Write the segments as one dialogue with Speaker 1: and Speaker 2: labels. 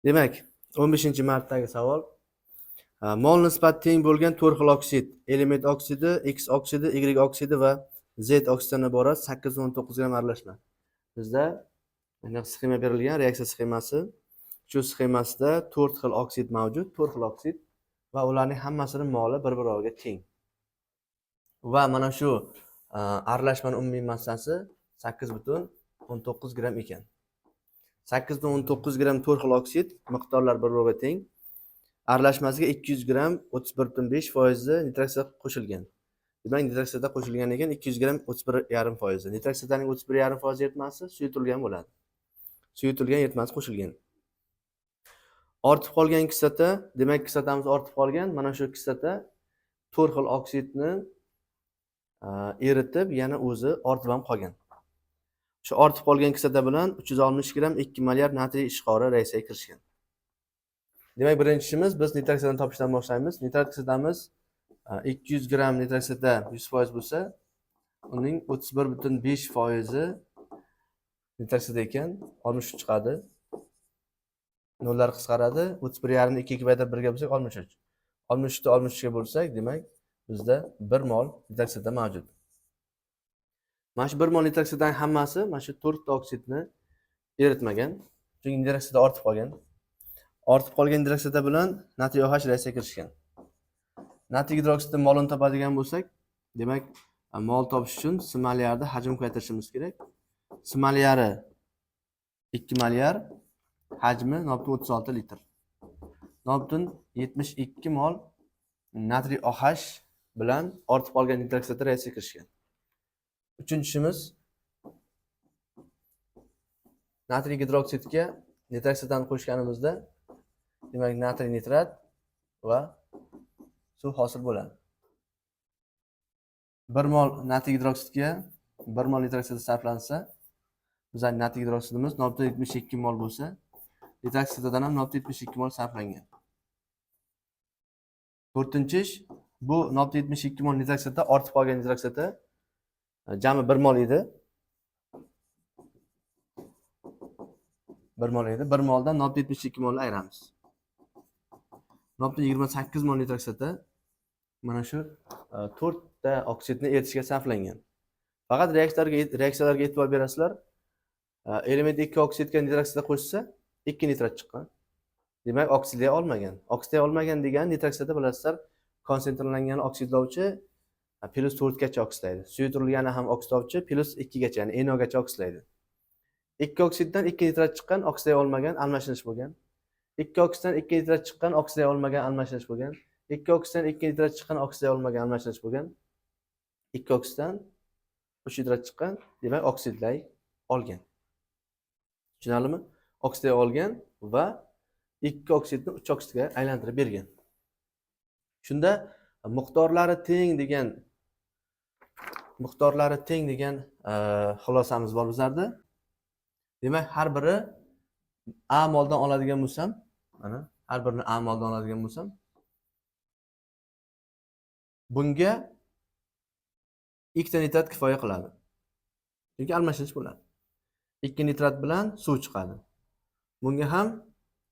Speaker 1: Demak, 15-martdagi savol. Mol nisbati teng bo'lgan 4 xil oksid, element oksidi, X oksidi, Y oksidi va Z oksididan iborat 819 gram aralashma. Bizda sxema berilgan, reaksiya sxemasi. Shu sxemasida 4 xil oksid mavjud, 4 xil oksid va ularning hammasining moli bir-biriga teng. Va mana shu aralashmaning umumiy massasi 8,19 gram ekan. 8,19 gram 4 xil oksid miqdorlar bir-biriga teng. Aralashmasiga 200 gram 31,5% nitroksida qo'shilgan. Demak, nitroksida qo'shilgan ekan 200 gram 31,5%. Nitroksidaning 31,5% eritmasi suyultirilgan bo'ladi. Suyultirilgan eritmasi qo'shilgan. Ortib qolgan kislota, demak kislotamiz ortib qolgan. Mana shu kislota 4 xil oksidni eritib, yana o'zi ortib ham qolgan. Shu ortib qolgan kislota bilan 360 gram 2 molar natriy ishqori reaksiyaga kirishgan. Demak, birinchi ishimiz biz nitroksidadan topishdan boshlaymiz. Nitroksidamiz 200 gram nitroksida 100% bo'lsa, uning 31,5% nitroksida ekan, 63 chiqadi. Nollar qisqaradi. 31,5 ni 2 bayda 1 ga bo'lsak 63. 63 ni 63 ga bo'lsak, demak, bizda 1 mol nitroksida mavjud. Mana shu 1 mol nitroksidaning hammasi mana shu 4 ta oksidni eritmagan. Chunki nitroksida ortib qolgan. Ortib qolgan nitroksida bilan natriy OH reaksiyaga kirishgan. Natriy gidroksidi molini topadigan bo'lsak, demak, mol topish uchun S molyarda hajm ko'paytirishimiz kerak. S molyari 2 molyar, hajmi 0,36 litr. 0,72 mol natriy OH bilan ortib qolgan nitroksida reaksiyaga kirishgan. Uchinchi ishimiz natriy gidroksidga nitroksidani qo'shganimizda, demak, natriy nitrat va suv hosil bo'ladi. 1 mol natriy gidroksidga 1 mol nitroksid sarflansa, bizning natriy gidroksidimiz 0,72 mol bo'lsa, nitroksidadan ham 0,72 mol sarflangan. To'rtinchi ish, bu 0,72 mol nitroksida ortib qolgan nitroksida jami 1 mol edi. 1 mol edi. 1 moldan 0,72 molni ayiramiz. 0,28 mol nitroksida mana shu 4 ta oksidni eritishga sarflangan. Faqat reaksiyalarga e'tibor berasizlar. Element 2 oksidga nitroksida qo'shsa 2 nitrat chiqqan. Demak, oksidlay olmagan. Oksidlay olmagan degan nitroksida bilasizlar, konsentrlangan oksidlovchi +4 gacha oksidlaydi. Suyultirilgani ham oksidlovchi +2 gacha, ya'ni NO gacha oksidlaydi. 2 oksiddan 2 nitrat chiqqan, oksidlay olmagan, almashinish bo'lgan. 2 oksiddan 2 nitrat chiqqan, oksidlay olmagan, almashinish bo'lgan. 2 oksiddan 2 nitrat chiqqan, oksidlay olmagan, almashinish bo'lgan. 2 oksiddan 3 nitrat chiqqan, demak, oksidlay olgan. Tushunarlimi? Oksidlay olgan va 2 oksidni 3 oksidga aylantirib bergan. Shunda miqdorlari teng degan xulosamiz bor bizlarda. Demak, har biri A moldan oladigan bo'lsam, mana har birini A moldan oladigan bo'lsam, bunga ikkita nitrat kifoya qiladi. Chunki almashinish bo'ladi. 2 nitrat bilan suv chiqadi. Bunga ham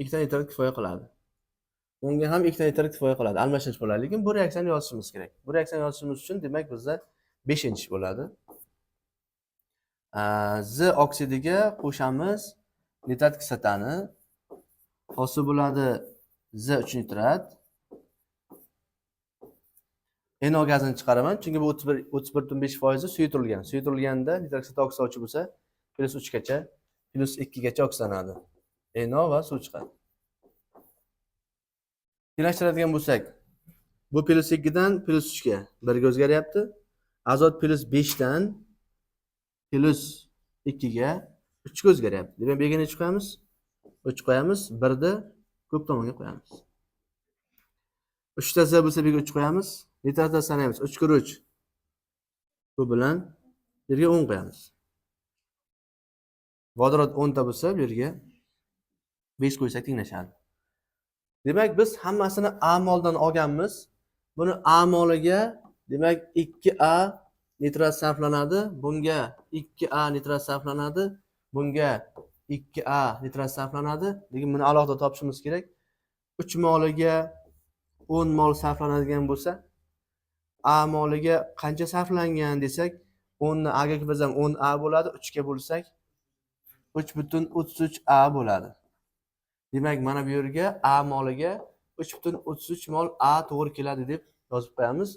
Speaker 1: ikkita nitrat kifoya qiladi. Bunga ham ikkita nitrat kifoya qiladi. Almashinish bo'ladi. Lekin bu reaksiyani yozishimiz kerak. Bu reaksiyani yozishimiz uchun demak bizda 5-chi bo'ladi. Z oksidiga qo'shamiz nitrat kislotani. Hosil bo'ladi Z 3 nitrat. NO gazini chiqaraman, chunki bu 31,5% suyultirilgan. Suyultirilganda nitrat kislota oksidlovchi bo'lsa, +3 gacha, +2 gacha oksidlanadi. NO va suv chiqadi. Tenglashtiradigan bo'lsak, bu +2 dan +3 ga 1 ga o'zgaryapti. Azot +5 dan +2 ga 3 ga o'zgaryapti. Demak, bu yerga necha qo'yamiz? 3 qo'yamiz, 1 ni ko'p tomonga qo'yamiz. 3 ta Z bo'lsa, bu yerga 3 qo'yamiz. Nitratni sanaymiz. 3 kir 3. Bu bilan bu yerga 10 qo'yamiz. Vodorod 10 ta bo'lsa, bu yerga 5 qo'ysak tenglashadi. Demak, biz hammasini A moldan olganmiz. Buni A moliga, demak, 2A nitrat sarflanadi. Bunga 2A nitrat sarflanadi. Bunga 2A nitrat sarflanadi. Lekin buni alohida topishimiz kerak. 3 moliga 10 mol sarflanadigan bo'lsa, A moliga qancha sarflangan desak, 10 ni A ga bölsam 10A bo'ladi, 3 ga bo'lsak 3,33A bo'ladi. Demak, mana bu yerga A moliga 3,33 mol A to'g'ri keladi deb yozib qo'yamiz.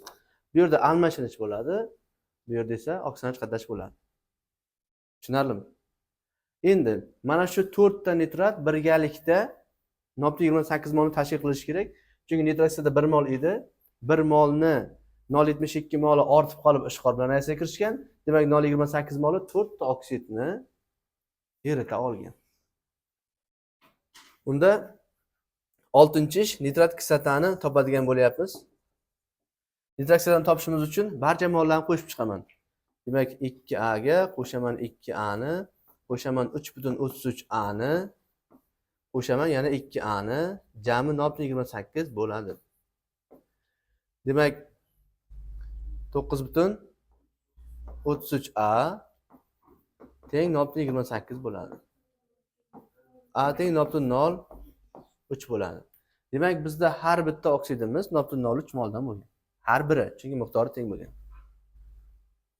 Speaker 1: Bu yerda almashinish bo'ladi. Bu yerda esa oksana chiqarish bo'ladi. Tushunarlimi? Endi mana shu 4 ta nitrat birgalikda 0,28 molni tashkil qilish kerak. Chunki nitratsiyada 1 mol edi. 1 molni 0,72 moli ortib qolib ishqor bilan reaksiyaga kirishgan. Demak, 0,28 moli 4 ta oksidni erita olgan. Unda 6-ish nitrat kislotani topadigan bo'lyapmiz. Nitrat kislotani topishimiz uchun barcha mollarni qo'shib chiqaman. Demak, 2A ga qo'shaman 2A ni, qo'shaman 3,33A ni, qo'shaman yana 2A ni, jami 0,28 bo'ladi. Demak, 9,33A teng 0,28 bo'ladi. A teng 0,03 bo'ladi. Demak, bizda har bitta oksidimiz 0,03 moldan bo'lgan. Har biri, chunki miqdori teng bo'lgan.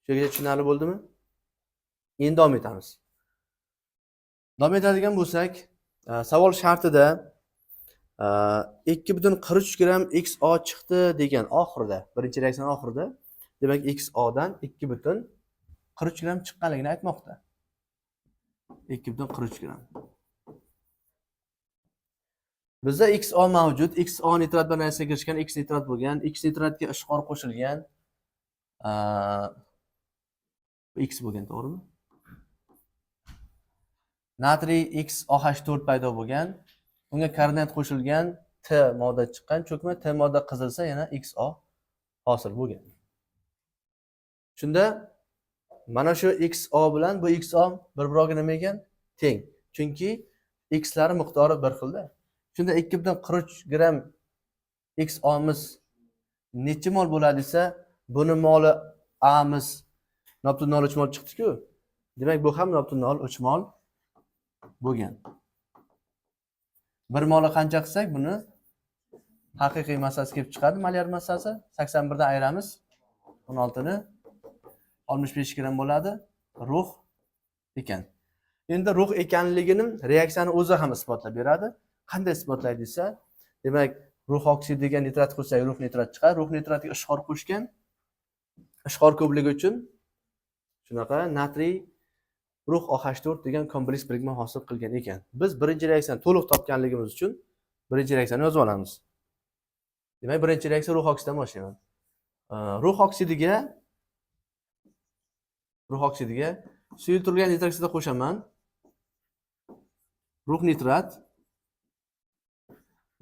Speaker 1: Shuga tushunarli bo'ldimi? Endi davom etamiz. Davom etadigan bo'lsak, savol shartida 2,43 gram XO chiqdi degan oxirida, birinchi reaksiyaning oxirida, demak XO dan 2,43 gram chiqqanligini aytmoqda. 2,43 gram. Bizda XO mavjud, XO nitrat bilan reaksiyaga kirishgan, X nitrat bo'lgan, X nitratga ishqor qo'shilgan. X bo'lgan, to'g'rimi? Natriy XOH4 paydo bo'lgan. Unga karbonat qo'shilgan, T modda chiqqan, cho'kma T modda qizilsa yana XO hosil bo'lgan. Shunda mana shu XO bilan bu XO bir-biriga nima ekan? Teng. Chunki X lari miqdori bir xilda. Shunda 2,43 gram XOmiz necha mol bo'ladi desa, buni moli A'miz 0,03 mol chiqdi-ku. Demak, bu ham 0,03 mol bo'lgan. Bir moli qancha qilsak, buni haqiqiy massasi kelib chiqadi, molyar massasi. 81 dan ayiramiz. 16 ni 65 gram bo'ladi. Rux ekan. Endi rux ekanligini reaksiyani o'zi ham isbotlab beradi. Qanday isbotlaydi desa, demak, rux oksidiga nitrat qo'shsak, rux nitrat chiqadi. Rux nitratga ishqor qo'shgan. Ishqor ko'pligi uchun shunaqa natriy rux OH4 degan kompleks birikma hosil qilgan ekan. Biz birinchi reaksiyani to'liq topganligimiz uchun birinchi reaksiyani yozib olamiz. Demak, birinchi reaksiya rux oksididan boshlayman. Rux oksidiga suyultirilgan nitrat oksidi qo'shaman. Rux nitrat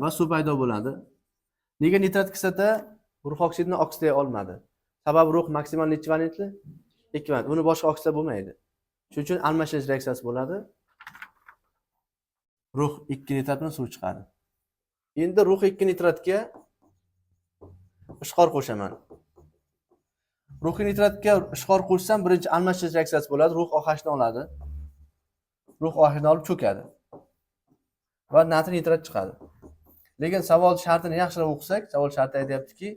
Speaker 1: va suv paydo bo'ladi. Nega nitrat kislota rux oksidini oksidlay olmadi? Sababi rux maksimal necha valentli? 2 valent. Uni boshqa oksidlab bo'lmaydi. Shuning uchun almashinish reaksiyasi bo'ladi. Rux 2 nitrat bilan suv chiqadi. Endi rux 2 nitratga ishqor qo'shaman. Rux nitratga ishqor qo'shsam, birinchi almashinish reaksiyasi bo'ladi. Rux OH ni oladi. Rux OH ni olib cho'kadi. Va natriy nitrat chiqadi. Lekin savol shartini yaxshilab o'qisak, savol sharti aytayaptiki,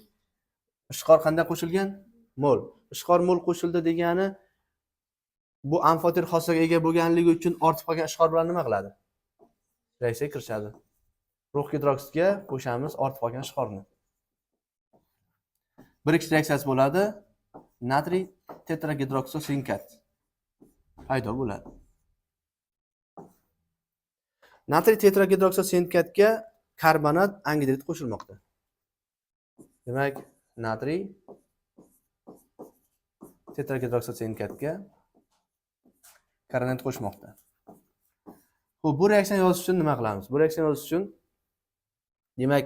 Speaker 1: ishqor qanday qo'shilgan? Mol. Ishqor mol qo'shildi degani bu amfoter xossaga ega bo'lganligi uchun ortib qolgan ishqor bilan nima qiladi? Reaksiyaga kirishadi. Rux gidroksidga qo'shamiz ortib qolgan ishqorni. Birikish reaksiyasi bo'ladi. Natriy tetragidroksosinkat paydo bo'ladi. Natriy tetragidroksosinkatga karbonat angidrid qo'shilmoqda. Demak, natriy tetragidroksosinkatga karbonat qo'shmoqda. Xo'p, bu reaksiyani yozish uchun nima qilamiz? Bu reaksiyani yozish uchun demak,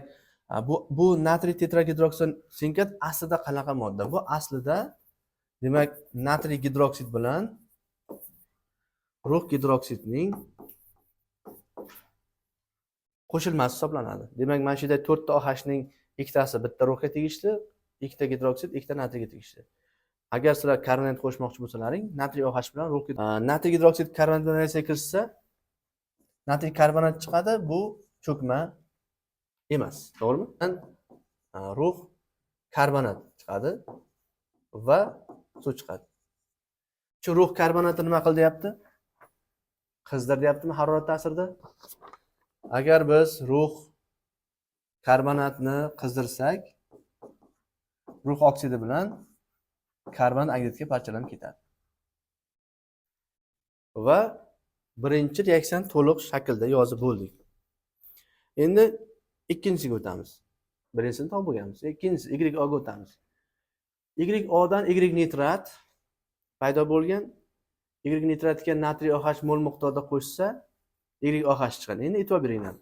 Speaker 1: bu natriy tetragidroksosinkat aslida qanaqa modda? Bu aslida demak, natriy gidroksid bilan rux gidroksidning qo'shilmasi hisoblanadi. Demak, mana shu yerda 4 ta OH ning ikkitasi bitta ruhga tegishli, ikkita gidroksid, ikkita natriyga tegishli. Agar sizlar karbonat qo'shmoqchi bo'lsalaring, natriy OH bilan ruh natriy gidroksid karbonat bilan reaksiyaga kirishsa, natriy karbonat chiqadi, bu cho'kma emas, to'g'rimi? Rux karbonat chiqadi va suv chiqadi. Shu rux karbonatni nima qil deyapti? Qizdir deyaptimi harorat ta'sirida? Agar biz rux karbonatni qizdirsak, rux oksidi bilan karbon angidga parchalanib ketadi. Va birinchi reaksiyan to'liq shaklda yozib bo'ldik. Endi ikkinchisiga o'tamiz. Birinchisini topib bo'lganmiz. Ikkinchisi YO ga o'tamiz. YO dan Y nitrat paydo bo'lgan. Y nitratga natriy OH mol miqdorida qo'shsa, YOH chiqadi. Endi e'tibor beringlar.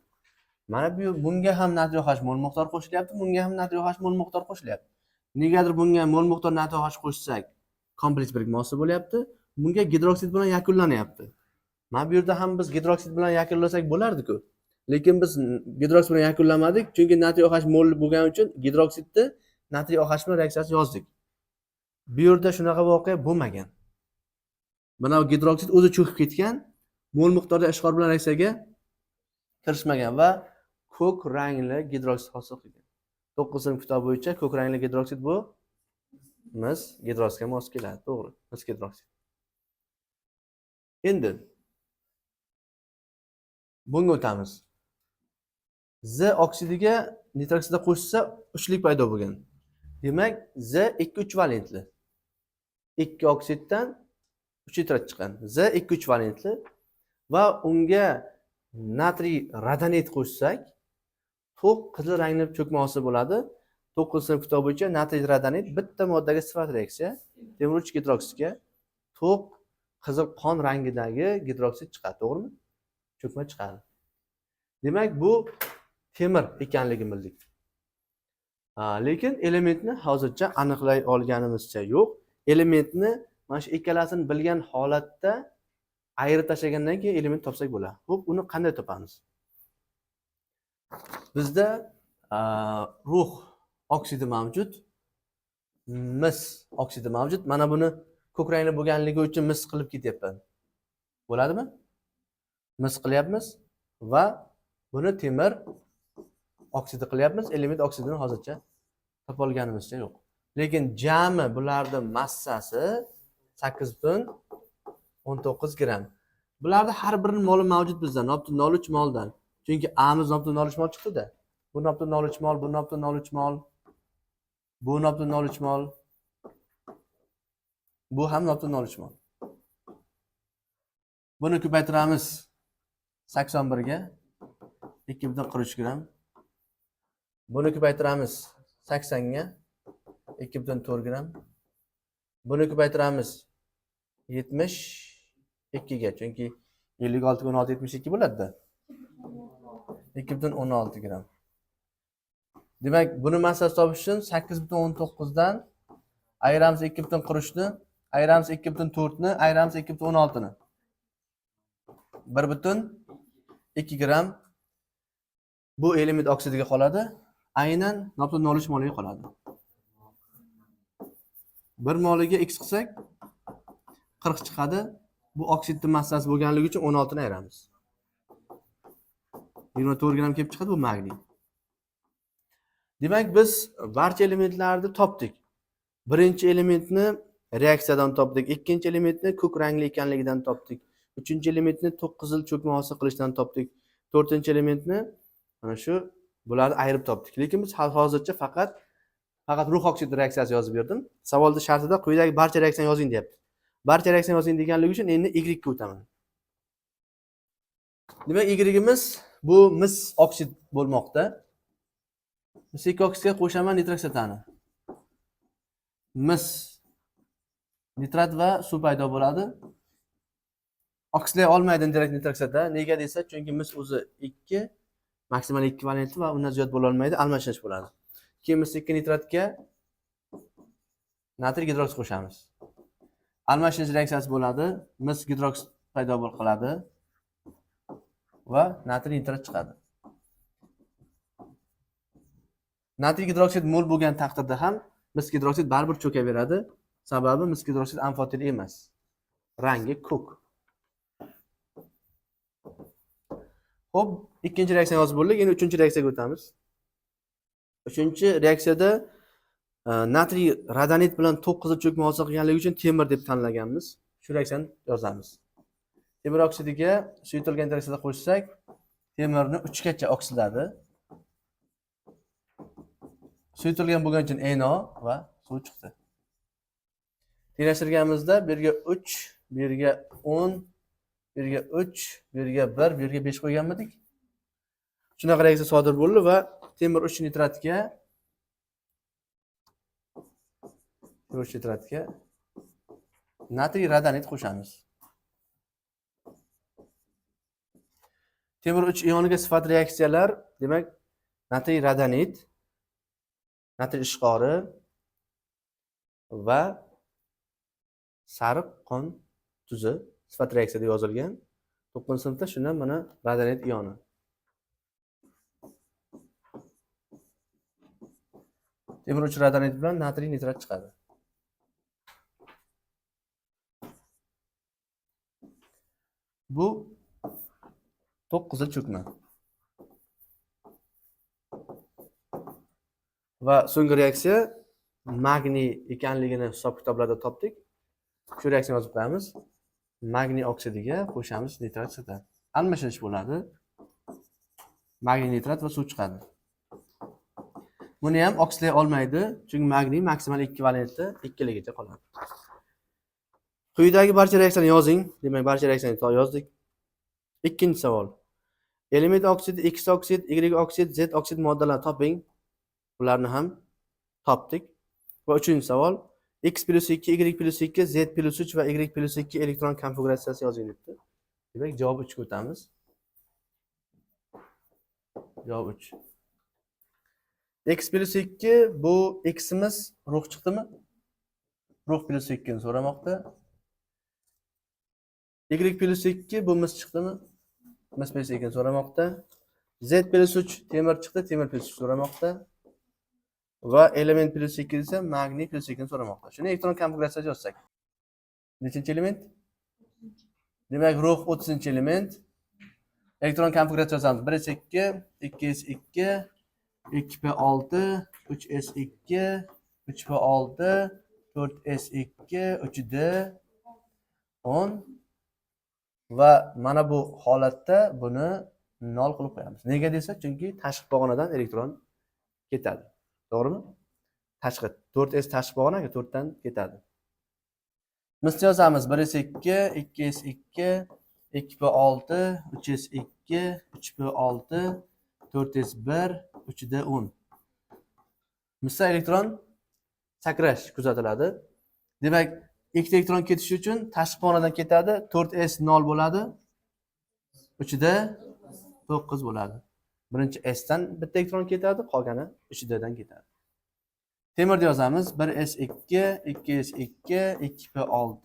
Speaker 1: Mana bunga ham natriy OH mol miqdor qo'shilyapti, bunga ham natriy OH mol miqdor qo'shilyapti. Negadir bunga mol miqdor natriy OH qo'shsak, kompleks birikmasi bo'lyapti. Bunga gidroksid bilan yakunlanyapti. Mana bu yerda ham biz gidroksid bilan yakunlasak bo'lardi-ku. Lekin biz gidroksid bilan yakunlamadik, chunki natriy OH mol bo'lgani uchun gidroksidni natriy OH bilan reaksiyasi yozdik. Bu yerda shunaqa voqea bo'lmagan. Mana bu gidroksid o'zi cho'kib ketgan, mol miqdorda ishg'or bilan reaksiyaga kirishmagan va ko'k rangli gidroksid hosil qilgan. 9-sinf kitob bo'yicha ko'k rangli gidroksid bu mis gidroksidga mos keladi, to'g'ri? Mis gidroksid. Endi bunga o'tamiz. Z oksidiga nitroksida qo'shsa uchlik paydo bo'lgan. Demak, Z 2-3 valentli. 2 oksiddan 3 nitrat chiqqan. Z 2-3 valentli va unga natriy radonit qo'shsak, to'q qizil rangli cho'kma hosil bo'ladi. 9-sinf kitob bo'yicha natriy radonit bitta moddaga sifat reaksiya, temir 3 gidroksidga to'q qizil qon rangidagi gidroksid chiqadi, to'g'rimi? Cho'kma chiqadi. Demak, bu temir ekanligini bildik. Lekin elementni hozircha aniqlay olganimizcha yo'q. Elementni mana shu ikkalasini bilgan holatda ayirib tashlagandan keyin element topsak bo'ladi. Xo'p, uni qanday topamiz? Bizda rux oksidi mavjud, mis oksidi mavjud. Mana buni ko'k rangli bo'lganligi uchun mis qilib ketyapman. Bo'ladimi? Mis qilyapmiz va buni temir oksidi qilyapmiz. Element oksidini hozircha topa olganimizcha yo'q. Lekin jami bularning massasi 8,19 gram. Bularda har birining moli mavjud bizda 0,03 moldan. Chunki A'miz 0,03 mol chiqdi-da. Bu 0,03 mol, bu 0,03 mol. Bu 0,03 mol. Bu ham 0,03 mol. Buni ko'paytiramiz 81 ga 2,43 gram. Buni ko'paytiramiz 80 ga 2,4 gram. Buni ko'paytiramiz 72 ga, chunki 56 ga 16 72 bo'ladi-da. 2,16 gram. Demak, buni massasi topish uchun 8,19 dan ayiramiz 2,43 ni, ayiramiz 2,4 ni, ayiramiz 2,16 ni. 1,2 gram bu element oksidiga qoladi. Aynan 0,03 moliga qoladi. 1 moliga x qilsak 40 chiqadi. Bu oksidning massasi bo'lganligi uchun 16 ni ayiramiz. 24 gram kelib chiqadi, bu magniy. Demak, biz barcha elementlarni topdik. Birinchi elementni reaksiyadan topdik, ikkinchi elementni ko'k rangli ekanligidan topdik, uchinchi elementni to'q qizil cho'kma hosil qilishdan topdik, to'rtinchi elementni mana shu bularni ayirib topdik. Lekin biz hozircha faqat rux oksidi reaksiyasi yozib berdim. Savolda shartida quyidagi barcha reaksiyani yozing deyapti. Barcha reaksiyani yozing deganligi uchun endi Y ga o'taman. Demak, Y'imiz bu mis oksid bo'lmoqda. Mis 2 oksidga qo'shaman nitroksatani. Mis nitrat va suv paydo bo'ladi. Oksidlay olmaydi direkt nitroksatda. Nega desa, chunki mis o'zi 2 maksimal 2 valentli va undan ziyod bo'la olmaydi, almashinish bo'ladi. Keyin mis 2 nitratga natriy gidroksid qo'shamiz. Almashinish reaksiyasi bo'ladi, mis gidroksid paydo qiladi va natriy nitrat chiqadi. Natriy gidroksid mol bo'lgan taqdirda ham mis gidroksid baribir cho'kaveradi. Sababi mis gidroksid amfoter emas. Rangi ko'k. Xo'p, ikkinchi reaksiyani yozib bo'ldik. Endi uchinchi reaksiyaga o'tamiz. Uchinchi reaksiyada natriy radonit bilan to'q qizil cho'kma hosil qilganligi uchun temir deb tanlaganmiz. Shu reaksiyani yozamiz. Temir oksidiga suyultirilgan reaksiyada qo'shsak, temirni 3 gacha oksidladi. Suyultirilgan bo'lgani uchun NO va suv chiqdi. Tenglashtirganimizda bu yerga 3, bu yerga 10, bu yerga 3, bu yerga 1, bu yerga 5 qo'yganmidik. Shunaqa reaksiya sodir bo'ldi va temir 3 nitratga natriy radonit qo'shamiz. Temir 3 ioniga sifat reaksiyalar, demak, natriy radonit, natriy ishqori va sariq qon tuzi sifat reaksiyada yozilgan. 9-sinfda shundan mana radonit ioni. Temir 3 radonit bilan natriy nitrat chiqadi. Bu to'q qizil cho'kma. Va so'nggi reaksiya magniy ekanligini hisob kitoblarda topdik. Shu reaksiyani yozib qo'yamiz. Magniy oksidiga qo'shamiz nitrat sutdan. Almashish bo'ladi. Magniy nitrat va suv chiqadi. Buni ham oksidlay olmaydi, chunki magniy maksimal ekvivalenti 2 ligacha qoladi. Quyidagi barcha reaksiyani yozing. Demak, barcha reaksiyani yozdik. Ikkinchi savol. Element oksidi, X oksid, Y oksid, Z oksid moddalarini toping. Ularni ham topdik. Va uchinchi savol. X + 2, Y + 2, Z + 3 va Y + 2 elektron konfiguratsiyasi yozing debdi. Demak, javob 3 ga o'tamiz. Javob 3. X + 2 bu x'imiz rux chiqdimi? Rux + 2 ni so'ramoqda. Y + 2 bu mis chiqdimi? Mis + 2 ni so'ramoqda. Z + 3 temir chiqdi, temir + 3 so'ramoqda. Va element + 2 desa magniy + 2 ni so'ramoqda. Shuni elektron konfiguratsiyada yozsak. Nechinchi element? Demak, rux 30-element. Elektron konfiguratsiya yozamiz. 1s2, 2s2, 2p6, 3s2, 3p6, 4s2, 3d10 va mana bu holatda buni 0 qilib qo'yamiz. Nega desa, chunki tashqi pog'onadan elektron ketadi. To'g'rimi? Tashqi 4s tashqi pog'onaga 4 dan ketadi. Misli yozamiz 1s2, 2s2, 2p6, 3s2, 3p6, 4s1, 3d10. Misli elektron sakrash kuzatiladi. Demak, ikkita elektron ketishi uchun tashqi pog'onadan ketadi, 4s 0 bo'ladi, 3d 9 bo'ladi. Birinchi s dan bitta elektron ketadi, qolgani 3d dan ketadi. Temirni yozamiz. 1s2, 2s2, 2p6,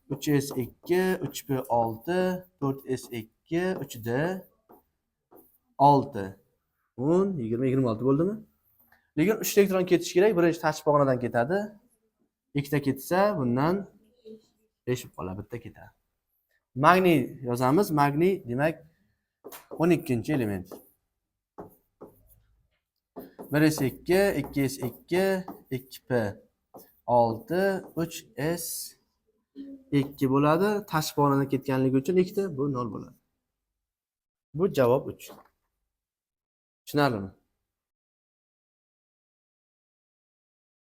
Speaker 1: 3s2, 3p6, 4s2, 3d6. 10, 20, 26 bo'ldimi? Lekin 3 elektron ketishi kerak. Birinchi tashqi pog'onadan ketadi. Ikkita ketsa, bundan 5 bo'lib qoladi, bitta ketadi. Magniy yozamiz. Magniy demak 12-element. 1s2, 2s2, 2p6, 3s2 bo'ladi. Tashqi pog'onadan ketganligi uchun ikkita bu 0 bo'ladi. Bu javob 3. Tushunarlimi?